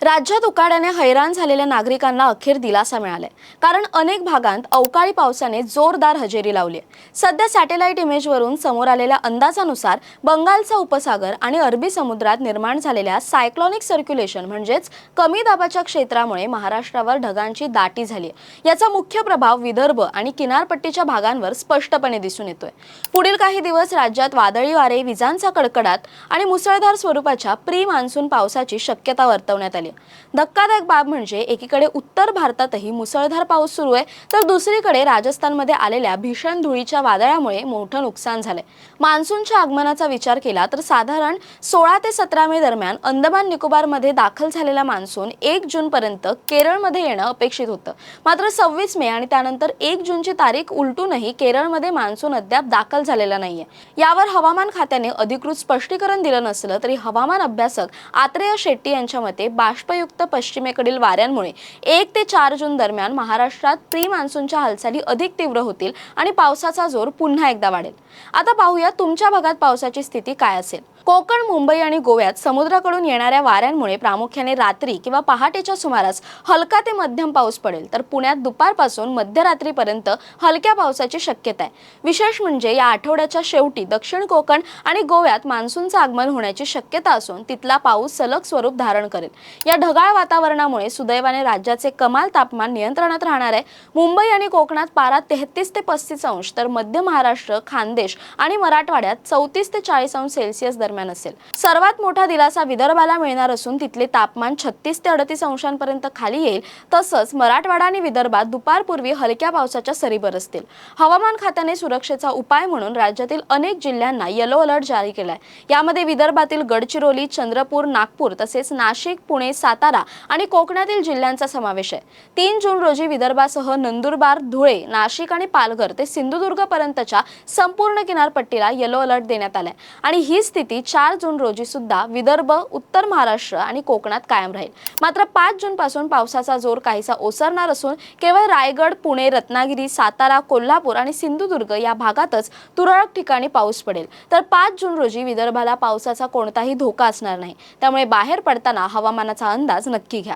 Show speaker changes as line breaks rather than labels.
राज्यात उकाड्याने हैराण झालेल्या नागरिकांना अखेर दिलासा मिळालाय। कारण अनेक भागांत अवकाळी पावसाने जोरदार हजेरी लावली आहे। सध्या सॅटेलाइट इमेजवरून समोर आलेल्या अंदाजानुसार बंगालचा उपसागर आणि अरबी समुद्रात निर्माण झालेल्या सायक्लॉनिक सर्क्युलेशन म्हणजेच कमी दाबाच्या क्षेत्रामुळे महाराष्ट्रावर ढगांची दाटी झाली आहे। याचा मुख्य प्रभाव विदर्भ आणि किनारपट्टीच्या भागांवर स्पष्टपणे दिसून येतोय। पुढील काही दिवस राज्यात वादळी वारे, विजांचा कडकडाट आणि मुसळधार स्वरूपाच्या प्री मान्सून पावसाची शक्यता वर्तवण्यात आली। धक्कादायक बाब म्हणजे एकीकडे उत्तर भारतातही मुसळधार पाऊस सुरू आहे, तर दुसरीकडे राजस्थानमध्ये आलेल्या भीषण धुळीच्या वादळामुळे मोठं नुकसान झालंय। मान्सूनच्या आगमनाचा विचार केला तर साधारण 16 ते 17 मे दरम्यान अंदमान निकोबारमध्ये दाखल झालेला मान्सून 1 जून पर्यंत केरळमध्ये येणं अपेक्षित होतं। मात्र 26 मे आणि त्यानंतर 1 जूनची तारीख उलटूनही केरळमध्ये मान्सून अद्याप दाखल झालेला नाहीये। यावर हवामान खात्याने अधिकृत स्पष्टीकरण दिलं नसलं तरी हवामान अभ्यासक आत्रेय शेट्टी यांच्या मते बाष्पयुक्त पश्चिमेकडील वाऱ्यांमुळे 1 ते 4 जून दरम्यान महाराष्ट्रात प्री मान्सूनच्या हालचाली अधिक तीव्र होतील आणि पावसाचा जोर पुन्हा एकदा वाढेल। आता पाहूया तुमच्या भागात पावसाची स्थिती काय असेल। कोकण, मुंबई आणि गोव्यात समुद्राकडून येणाऱ्या वाऱ्यांमुळे प्रामुख्याने रात्री किंवा पहाटेच्या सुमारास हलका ते मध्यम पाऊस पडेल, तर पुण्यात दुपारपासून मध्यरात्रीपर्यंत हलक्या पावसाची शक्यता आहे। विशेष म्हणजे या आठवड्याच्या शेवटी दक्षिण कोकण आणि गोव्यात मान्सूनचं आगमन होण्याची शक्यता असून तिथला पाऊस सलग स्वरूप धारण करेल। या ढगाळ वातावरणामुळे सुदैवाने राज्याचे कमाल तापमान नियंत्रणात राहणार आहे। मुंबई आणि कोकणात पारा 33 ते 35 अंश, तर मध्य महाराष्ट्र, खानदेश आणि मराठवाड्यात 34 ते 40 अंश सेल्सिअस दरम्यान असेल। सर्वात मोठा दिलासा विदर्भाला मिळणार असून तिथले तापमान 36 ते 38 अंशांपर्यंत खाली येईल। तसंच मराठवाडा आणि विदर्भात दुपारपूर्वी हलक्या पावसाच्या सरी बरसतील। हवामान खात्याने सुरक्षेचा उपाय म्हणून राज्यातील अनेक जिल्ह्यांना येलो अलर्ट जारी केलाय। यामध्ये विदर्भातील गडचिरोली, चंद्रपूर, नागपूर तसेच नाशिक, पुणे, सातारा आणि कोकणातील जिल्ह्यांचा समावेश आहे। 3 जून रोजी विदर्भासह नंदुरबार, धुळे, नाशिक आणि पालघर ते सिंधुदुर्ग पर्यंतच्या संपूर्ण किनारपट्टीला येलो अलर्ट देण्यात आलाय आणि ही स्थिती 4 जून रोजी सुद्धा विदर्भ, उत्तर महाराष्ट्र आणि कोकणात कायम राहील। मात्र 5 जून पासून पावसाचा जोर काहीसा ओसरणार असून केवळ रायगड, पुणे, रत्नागिरी, सातारा, कोल्हापूर आणि सिंधुदुर्ग या भागातच तुरळक ठिकाणी पाऊस पडेल। तर 5 जून रोजी विदर्भाला पावसाचा कोणताही धोका असणार नाही। त्यामुळे बाहेर पडताना हवामानाचा अंदाज नक्की घ्या।